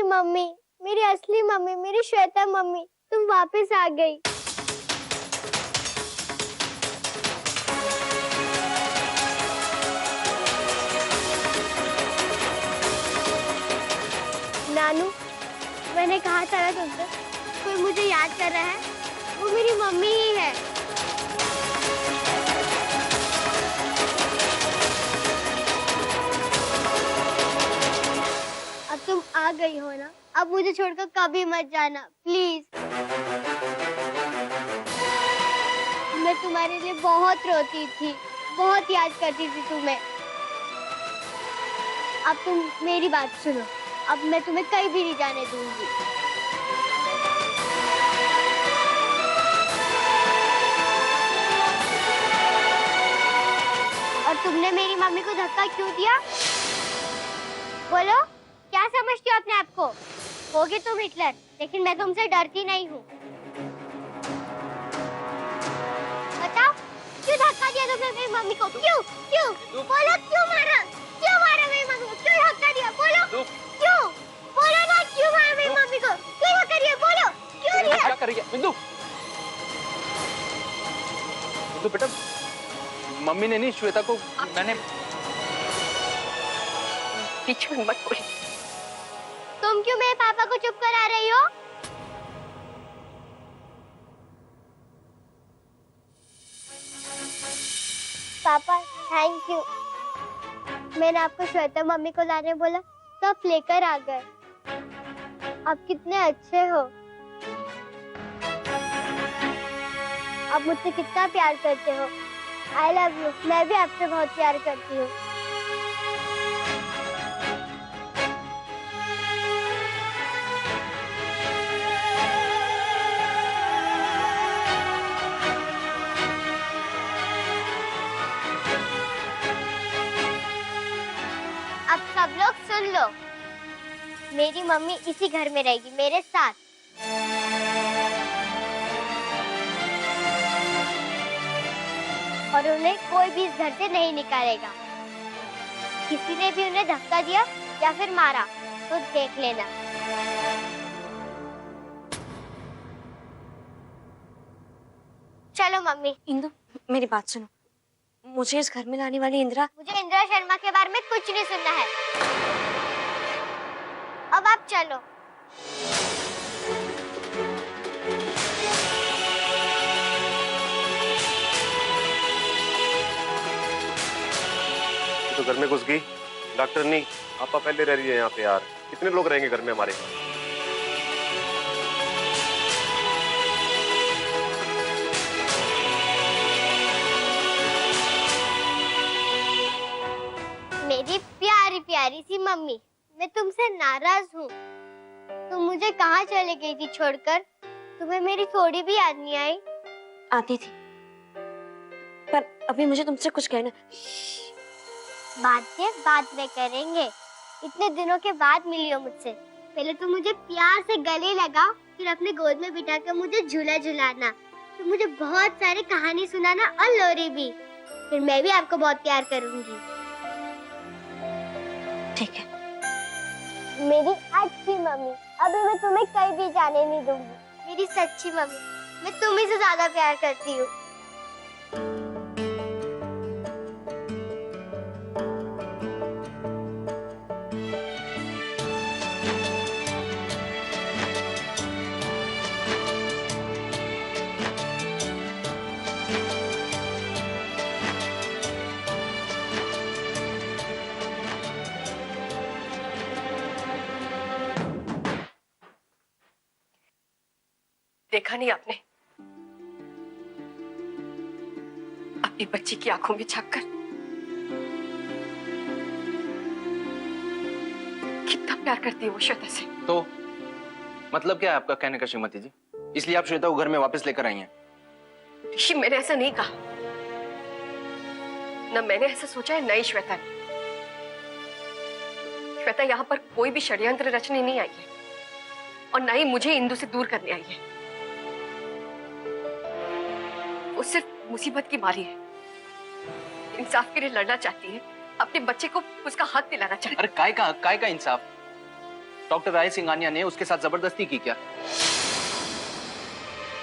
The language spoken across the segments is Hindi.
मम्मी, मेरी असली मम्मी, मेरी श्वेता मम्मी, तुम वापस आ गई। नानू, मैंने कहा था ना तुमसे, कोई मुझे याद कर रहा है, वो मेरी मम्मी ही है। अब तुम आ गई हो ना, अब मुझे छोड़कर कभी मत जाना, प्लीज। मैं तुम्हारे लिए बहुत रोती थी, बहुत याद करती थी तुम्हें। अब तुम मेरी बात सुनो, अब मैं तुम्हें कहीं भी नहीं जाने दूंगी। और तुमने मेरी मम्मी को धक्का क्यों दिया? बोलो, क्या समझती हो अपने आप को? होगी तुम हिटलर, लेकिन मैं तुमसे डरती नहीं हूँ। बताओ, क्यों धक्का दिया तुमने मेरी मम्मी को? क्यों? क्यों? बोलो, क्यों मारा? क्यों मारा मेरी मम्मी को? क्यों धक्का दिया? बोलो, क्यों? बोलो ना, क्यों मारा मेरी मम्मी को? क्यों धक्का दिया? बोलो, क्यों दिया? क्या कर रही है बिंदु? बिंदु बेटा, मम्मी ने नहीं, श्वेता को मैंने। पीछे मत बोल। तुम क्यों मेरे पापा को चुप करा रही हो? पापा, थैंक यू। मैंने आपको श्वेता मम्मी को लाने बोला तो आप लेकर आ गए। आप कितने अच्छे हो। आप मुझसे कितना प्यार करते हो। I love you. मैं भी आपसे बहुत प्यार करती हूँ। अब सब लोग सुन लो, मेरी मम्मी इसी घर में रहेगी मेरे साथ। और उन्हें कोई भी इस घर से नहीं निकालेगा। किसी ने भी उन्हें धक्का दिया या फिर मारा तो देख लेना। चलो मम्मी। इंदु, मेरी बात सुनो। मुझे इस घर में लाने वाली इंदिरा। मुझे इंदिरा शर्मा के बारे में कुछ नहीं सुनना है। अब आप चलो। तो घर में घुस गई डॉक्टर नहीं। आपा पहले रह रही है यहाँ पे यार। कितने लोग रहेंगे घर में हमारे? मेरी प्यारी प्यारी सी मम्मी, मैं तुमसे नाराज हूँ। तुम मुझे कहाँ चले गई थी छोड़कर? तुम्हें मेरी थोड़ी भी याद नहीं आई? आती थी, पर अभी मुझे तुमसे कुछ कहना। बातें बाद में करेंगे। इतने दिनों के बाद मिली हो मुझसे। पहले तो मुझे प्यार से गले लगाओ, फिर अपने गोद में बिठाकर मुझे झूला झुलाना, फिर मुझे बहुत सारी कहानी सुनाना और लोरी भी। फिर मैं भी आपको बहुत प्यार करूंगी। ठीक है मेरी अच्छी मम्मी, अभी मैं तुम्हें कहीं भी जाने नहीं दूंगी। मेरी सच्ची मम्मी, मैं तुम्ही से ज्यादा प्यार करती हूँ। देखा नहीं आपने? अपनी बच्ची की आंखों में झांककर कितना प्यार करती है वो श्वेता से। तो मतलब क्या है आपका कहने का श्रीमती जी? इसलिए आप श्वेता को घर में वापस लेकर आई हैं? ऋषि, मैंने ऐसा नहीं कहा। न मैंने ऐसा सोचा है, न ही श्वेता ने। श्वेता यहाँ पर कोई भी षड्यंत्र रचने नहीं आई है और न ही मुझे इंदु से दूर करने आई है। वो सिर्फ मुसीबत की मारी है, इंसाफ के लिए लड़ना चाहती है, अपने बच्चे को उसका हक दिलाना चाहती है। अरे काय का इंसाफ? डॉक्टर राय सिंघानिया ने उसके साथ जबरदस्ती की क्या?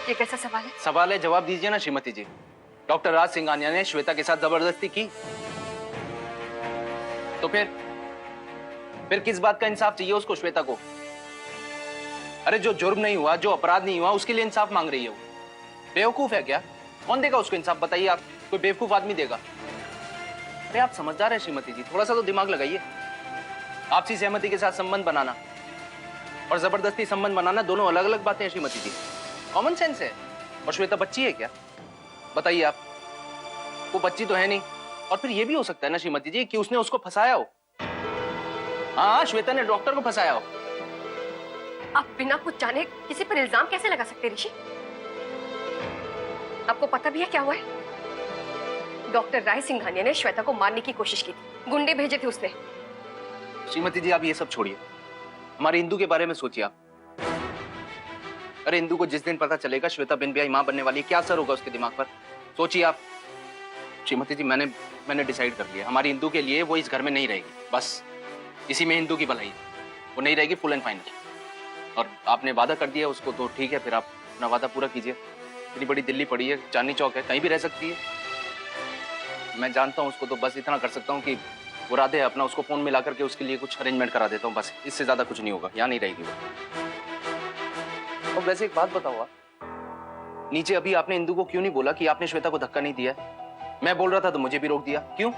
ये कैसा सवाल है? सवाल है, जवाब दीजिए ना श्रीमती जी। डॉक्टर राज सिंघानिया ने श्वेता के साथ जबरदस्ती की तो फिर किस बात का इंसाफ चाहिए उसको, श्वेता को? अरे जो जुर्म नहीं हुआ, जो अपराध नहीं हुआ, उसके लिए इंसाफ मांग रही है वो। बेवकूफ है क्या? कौन देगा उसको इंसाफ, बताइए आप? कोई बेवकूफ आदमी देगा? अरे आप समझदार है श्रीमती जी, थोड़ा सा तो दिमाग लगाइए। आपसी सहमति के साथ संबंध बनाना और जबरदस्ती संबंध बनाना दोनों अलग अलग बातें हैं श्रीमती जी। कॉमन सेंस है। और श्वेता बच्ची है क्या? बताइए आप। वो बच्ची तो है नहीं। और फिर ये भी हो सकता है ना श्रीमती जी कि उसने उसको फंसाया हो। हाँ, श्वेता ने डॉक्टर को फंसाया हो। आप बिना कुछ जाने किसी पर इल्जाम कैसे लगा सकते ऋषि? आपको पता भी है क्या हुआ है? डॉक्टर राय सिंघानिया ने श्वेता को मारने की कोशिश की थी, गुंडे भेजे थे उसने। श्रीमती जी आप ये सब छोड़िए, हमारे इंदु के बारे में सोचिए आप। अरे इंदु को जिस दिन पता चलेगा श्वेता बिन ब्याही मां बनने वाली है, क्या असर होगा उसके दिमाग पर? सोचिए आप। श्रीमती जी मैंने डिसाइड कर लिया, हमारी इंदु के लिए वो इस घर में नहीं रहेगी। बस इसी में इंदु की भलाई है। वो नहीं रहेगी, फुल एंड फाइनल। और आपने वादा कर दिया उसको तो ठीक है, फिर आप अपना वादा पूरा कीजिए। इतनी बड़ी दिल्ली पड़ी है, चांदनी चौक है, कहीं भी रह सकती है। मैं जानता हूँ उसको, तो बस इतना कर सकता हूँ कि वो राधे है अपना, उसको फोन मिला करके उसके लिए कुछ अरेंजमेंट करा देता हूँ। बस इससे ज्यादा कुछ नहीं होगा, यहाँ नहीं रहेगी वो। और वैसे एक बात बताओ आप, नीचे अभी आपने इंदु को क्यों नहीं बोला कि आपने श्वेता को धक्का नहीं दिया? मैं बोल रहा था तो मुझे भी रोक दिया, क्यों?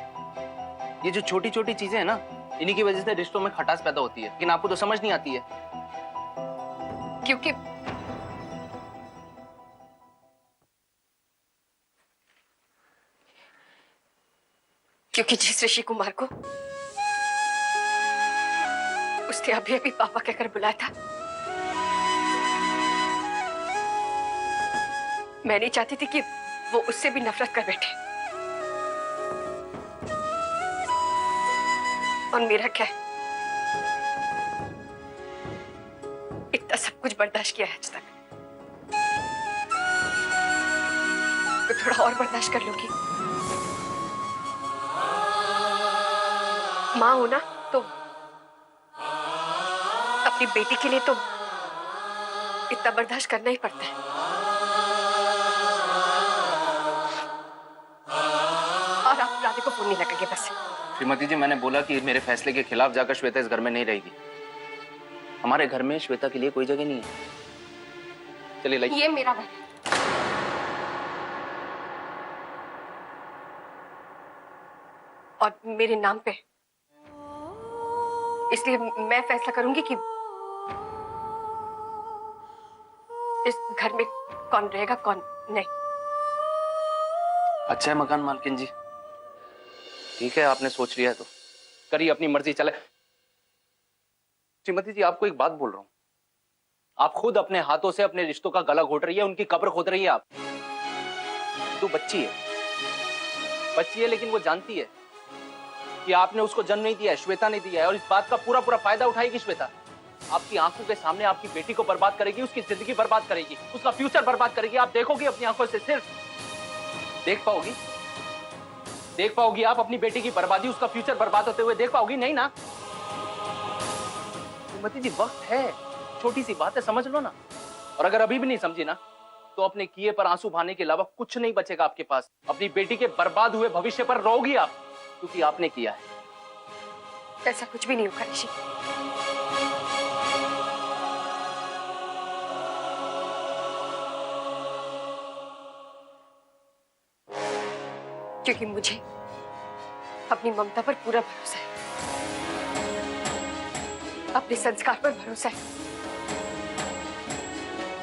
ये जो छोटी छोटी चीजें हैं ना, इन्हीं की वजह से रिश्तों में खटास पैदा होती है, लेकिन आपको तो समझ नहीं आती है। क्योंकि जिस ऋषि कुमार को उसने अभी अभी पापा कहकर बुलाया था, मैं नहीं चाहती थी कि वो उससे भी नफरत कर बैठे। और मेरा क्या है, इतना सब कुछ बर्दाश्त किया है आज तक, तो थोड़ा और बर्दाश्त कर लूंगी। माँ हो ना, तो अपनी बेटी के लिए तो इतना बर्दाश्त करना ही पड़ता है। और आप राधे को फोन नहीं लगाएंगे बस। श्रीमती जी मैंने बोला कि मेरे फैसले के खिलाफ जाकर श्वेता इस घर में नहीं रहेगी। हमारे घर में श्वेता के लिए कोई जगह नहीं है। चलिए लाइए। ये मेरा घर है। और मेरे नाम पे, इसलिए मैं फैसला करूंगी कि इस घर में कौन रहेगा कौन नहीं। अच्छा है मकान मालकिन जी, ठीक है, आपने सोच लिया है तो करिए, अपनी मर्जी चले। श्रीमती जी आपको एक बात बोल रहा हूं, आप खुद अपने हाथों से अपने रिश्तों का गला घोट रही है, उनकी कब्र खोद रही है आप। तो बच्ची है लेकिन वो जानती है कि आपने उसको जन्म नहीं दिया है, श्वेता ने दिया है, और इस बात का पूरा पूरा फायदा उठाएगी श्वेता। आपकी आंखों के सामने आपकी बेटी को बर्बाद करेगी, उसकी जिंदगी बर्बाद करेगी, उसका फ्यूचर बर्बाद करेगी। आप देखोगी अपनी आंखों से, सिर्फ देख पाओगी आप अपनी बेटी की बर्बादी, उसका फ्यूचर बर्बाद होते हुए देख पाओगी? नहीं ना श्रीमती जी, वक्त है, छोटी सी बात है, समझ लो ना। और अगर अभी भी नहीं समझी ना, तो अपने किए पर आंसू बहाने के अलावा कुछ नहीं बचेगा आपके पास। अपनी बेटी के बर्बाद हुए भविष्य पर रोगी आप, क्योंकि आपने किया है। ऐसा कुछ भी नहीं होगा ऋषि। क्योंकि मुझे अपनी ममता पर पूरा भरोसा है, अपने संस्कार पर भरोसा है,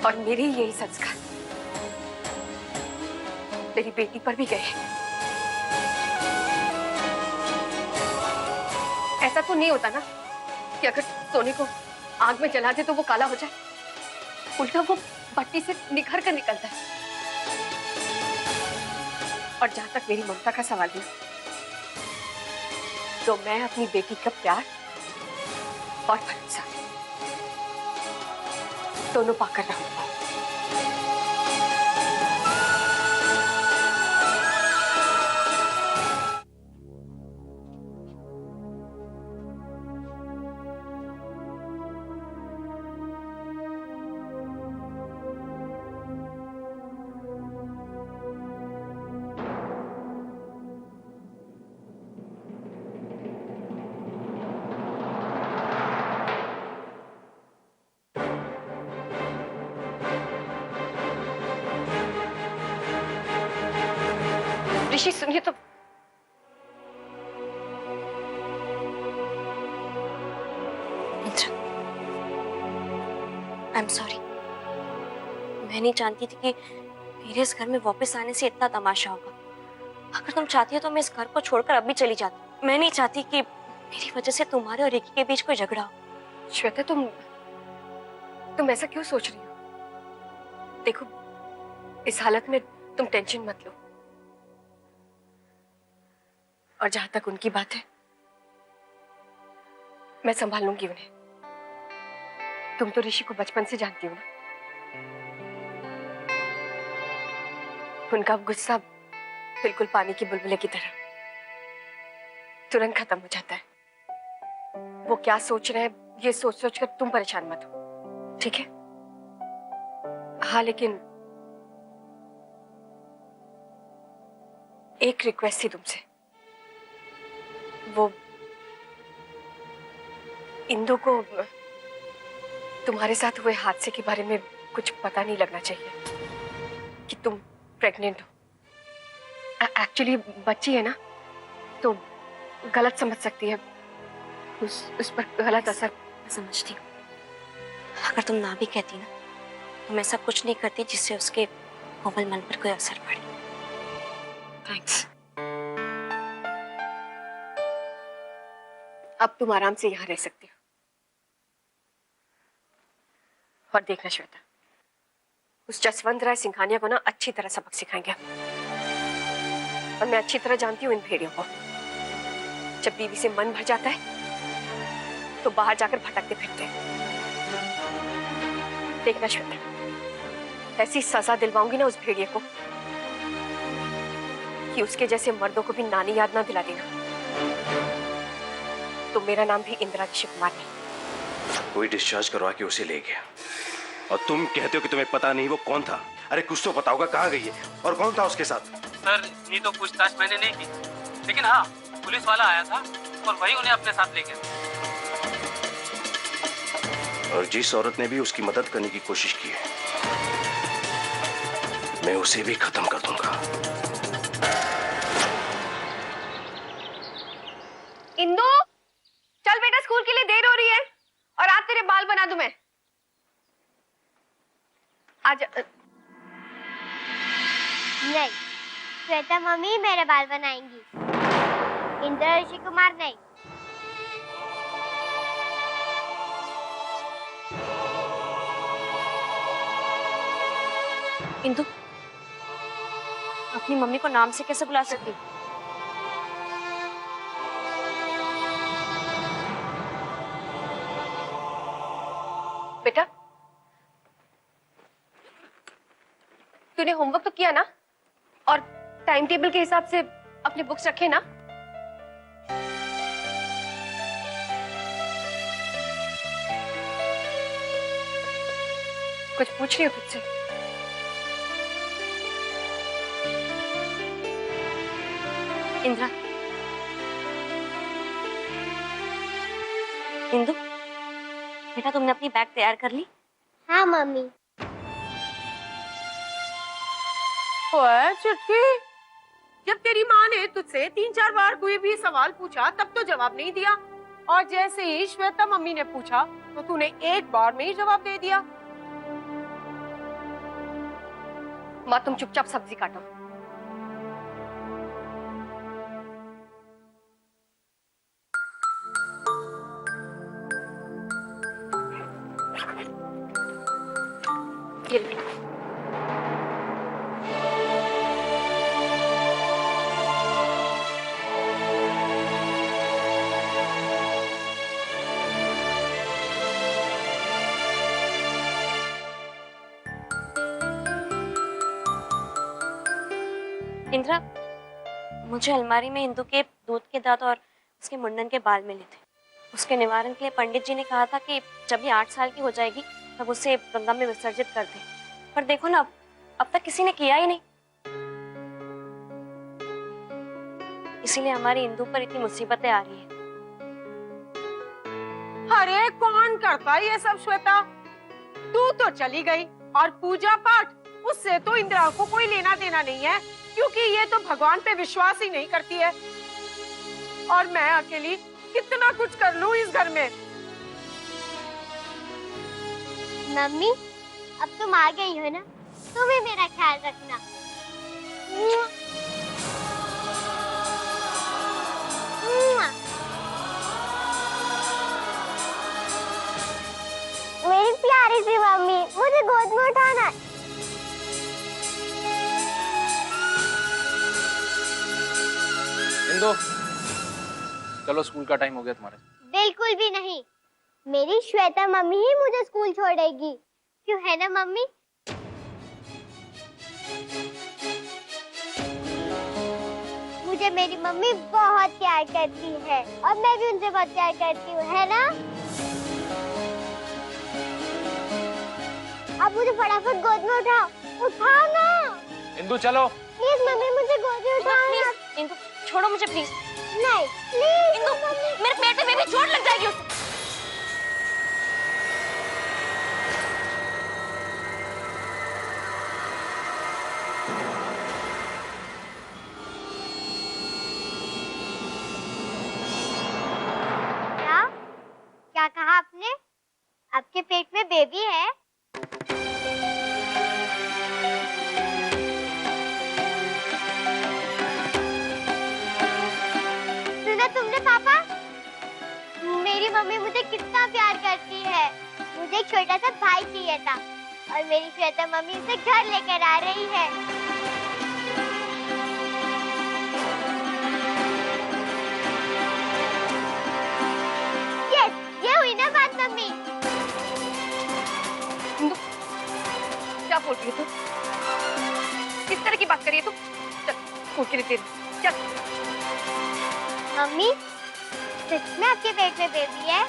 और मेरे यही संस्कार मेरी बेटी पर भी गए हैं। ऐसा तो नहीं होता ना कि अगर सोने को आग में जला दे तो वो काला हो जाए, उल्टा वो भट्टी से निखर कर निकलता है। और जहां तक मेरी ममता का सवाल है, तो मैं अपनी बेटी का प्यार और भरोसा दोनों पाकर रहूंगा। ऋषि सुनिए तो। I am sorry. मैं नहीं जानती थी कि मेरे इस घर में वापस आने से इतना तमाशा होगा। अगर तुम चाहती हो तो मैं इस घर को छोड़कर अभी चली जाती। मैं नहीं चाहती कि मेरी वजह से तुम्हारे और रिकी के बीच कोई झगड़ा हो। श्वेता, तुम ऐसा क्यों सोच रही हो? देखो, इस हालत में तुम टेंशन मत लो। और जहां तक उनकी बात है, मैं संभाल लूंगी उन्हें। तुम तो ऋषि को बचपन से जानती हो ना। उनका गुस्सा बिल्कुल पानी की बुलबुले की तरह तुरंत खत्म हो जाता है। वो क्या सोच रहे हैं ये सोच सोच कर तुम परेशान मत हो, ठीक है? हाँ, लेकिन एक रिक्वेस्ट थी तुमसे। वो इंदु को तुम्हारे साथ हुए हादसे के बारे में कुछ पता नहीं लगना चाहिए कि तुम प्रेग्नेंट हो। एक्चुअली बच्ची है ना, तो गलत समझ सकती है, उस पर गलत असर। समझती हूँ। अगर तुम ना भी कहती ना तो मैं सब कुछ नहीं करती जिससे उसके कोमल मन पर कोई असर पड़े। थैंक्स। अब तुम आराम से यहाँ रह सकती हो। और देखना श्वेता, उस जसवंत राय सिंघानिया को ना अच्छी तरह सबक सिखाएंगे। और मैं अच्छी तरह जानती हूँ इन भेड़ियों को। जब बीवी से मन भर जाता है तो बाहर जाकर भटकते फिरते हैं। देखना श्वेता, ऐसी सजा दिलवाऊंगी ना उस भेड़िए को कि उसके जैसे मर्दों को भी नानी याद ना दिला देना। तो मेरा नाम भी इंदिरा ऋषि कुमार नहीं। कोई डिस्चार्ज करवा के उसे ले गया और तुम कहते हो कि तुम्हें पता नहीं वो कौन था। अरे कुछ तो पता होगा, कहाँ गई है और कौन था उसके साथ? सर, ये तो पूछताछ मैंने नहीं की, लेकिन हाँ, पुलिस वाला आया था और वही उन्हें अपने साथ ले गया। और जिस औरत ने भी उसकी मदद करने की कोशिश की है, मैं उसे भी खत्म कर दूंगा। इंदु, चल बेटा, स्कूल के लिए देर हो रही है। और आज तेरे बाल बना दूं मैं। आज नहीं, श्वेता मम्मी मेरे बाल बनाएंगी, इंदिरा ऋषि कुमार नहीं। इंदु, अपनी मम्मी को नाम से कैसे बुला सकती? बेटा, तूने होमवर्क तो किया ना? और टाइम टेबल के हिसाब से अपनी बुक्स रखे ना? कुछ पूछ रही हो तुझसे? इंदिरा, इंदु, बेटा तुमने अपनी बैग तैयार कर ली? हाँ मम्मी। ओए चुटकी, जब तेरी माँ ने तुझसे 3-4 बार कोई भी सवाल पूछा तब तो जवाब नहीं दिया, और जैसे ही श्वेता मम्मी ने पूछा तो तूने एक बार में ही जवाब दे दिया। माँ, तुम चुपचाप सब्जी काटो। ये लो। इंदिरा, मुझे अलमारी में इंदु के दूध के दांत और उसके मुंडन के बाल मिले थे। उसके निवारण के लिए पंडित जी ने कहा था कि जब ये 8 साल की हो जाएगी तब उसे गंगा में विसर्जित कर दें। पर देखो ना, अब तक किसी ने किया ही नहीं। इसीलिए हमारी इंदु पर इतनी मुसीबतें आ रही है। अरे कौन करता ये सब श्वेता? तू तो चली गई, और पूजा पाठ उससे तो इंदिरा को कोई लेना देना नहीं है। क्योंकि ये तो भगवान पे विश्वास ही नहीं करती है। और मैं अकेली कितना कुछ कर लूं इस घर में। मम्मी, अब तुम आ गई हो ना, तुम ही मेरा ख्याल रखना। मेरी प्यारी सी मम्मी, मुझे गोद में उठाना। इंदु, चलो स्कूल का टाइम हो गया तुम्हारे। बिल्कुल भी नहीं, मेरी श्वेता मम्मी ही मुझे स्कूल छोड़ेगी, क्यों है ना मम्मी? मुझे मेरी मम्मी बहुत प्यार करती है और मैं भी उनसे बहुत प्यार करती हूँ, है ना? अब मुझे फटाफट गोद में उठाओ, उठाओ ना। इंदु चलो। प्लीज मम्मी, मुझे गोद में उठाओ ना। प्लीज इंदु, छोड़ो मुझे प्लीज। नहीं, प्लीज इंदु, मेरे पेट में बेबी चोट लग जाएगी उसको। क्या कहा आपने? आपके पेट में बेबी है? सुना तुमने पापा? मेरी मम्मी मुझे कितना प्यार करती है। मुझे एक छोटा सा भाई चाहिए था और मेरी श्वेता मम्मी उसे घर लेकर आ रही है। ये हुई ना बात मम्मी? इंदु, क्या बोल रही है तू? किस तरह की बात कर रही है तू? चल, स्कूल के लिए तेरी, चल। मम्मी, सच में आपके पेट में बेबी है?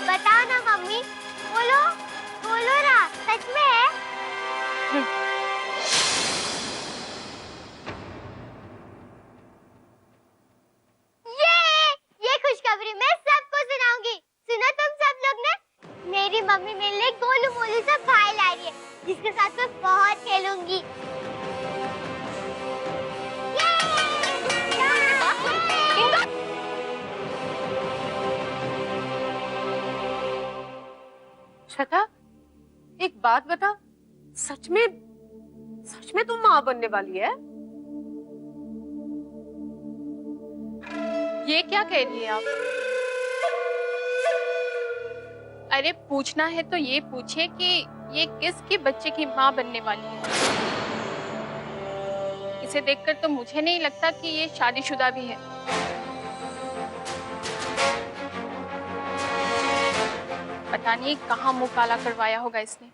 बताओ ना मम्मी, बोलो, बोलो ना, सच में है? ये खुशखबरी मैं सबको सुनाऊंगी। सुनो तुम सब लोग ने, मेरी मम्मी मेरे लिए गोलू मोलू सा भाई ला रही है, जिसके साथ मैं बहुत खेलूंगी। श्वेता, एक बात बता, सच में तुम माँ बनने वाली है? ये क्या कह रही है आप? अरे पूछना है तो ये पूछे कि ये किसके बच्चे की माँ बनने वाली है। इसे देखकर तो मुझे नहीं लगता कि ये शादीशुदा भी है। पता नहीं कहाँ मुंह काला करवाया होगा इसने।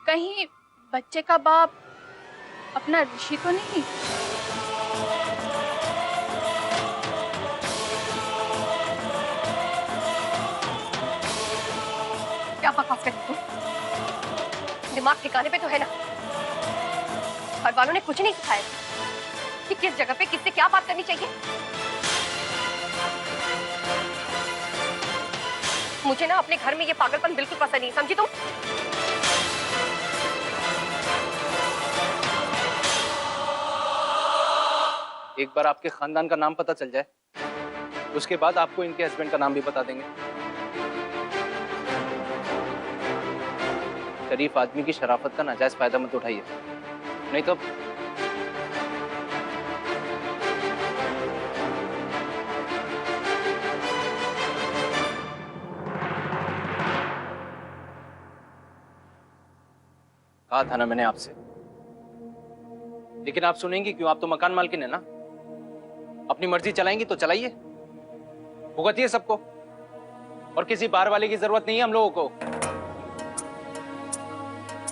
कहीं बच्चे का बाप अपना ऋषि तो नहीं? क्या बकवास कर रही तू? दिमाग ठिकाने पे तो है ना? घर वालों ने कुछ नहीं सिखाया कि किस जगह पे किससे क्या बात करनी चाहिए। मुझे ना अपने घर में ये पागलपन बिल्कुल पसंद नहीं, समझी तुम? एक बार आपके खानदान का नाम पता चल जाए, उसके बाद आपको इनके हस्बैंड का नाम भी बता देंगे। शरीफ आदमी की शराफत का नाजायज फायदा मत उठाइए, नहीं तो कहा था ना मैंने आपसे। लेकिन आप सुनेंगी क्यों? आप तो मकान मालकिन है ना, अपनी मर्जी चलाएंगी तो चलाइए, भुगतिए सबको, और किसी बाहर वाले की जरूरत नहीं है हम लोगों को।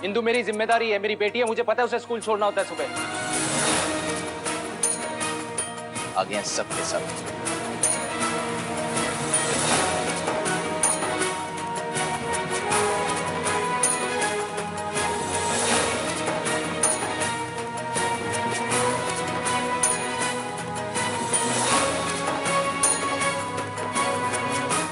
इंदु मेरी जिम्मेदारी है, मेरी बेटी है, मुझे पता है उसे स्कूल छोड़ना होता है सुबह। आ गए सब के सब।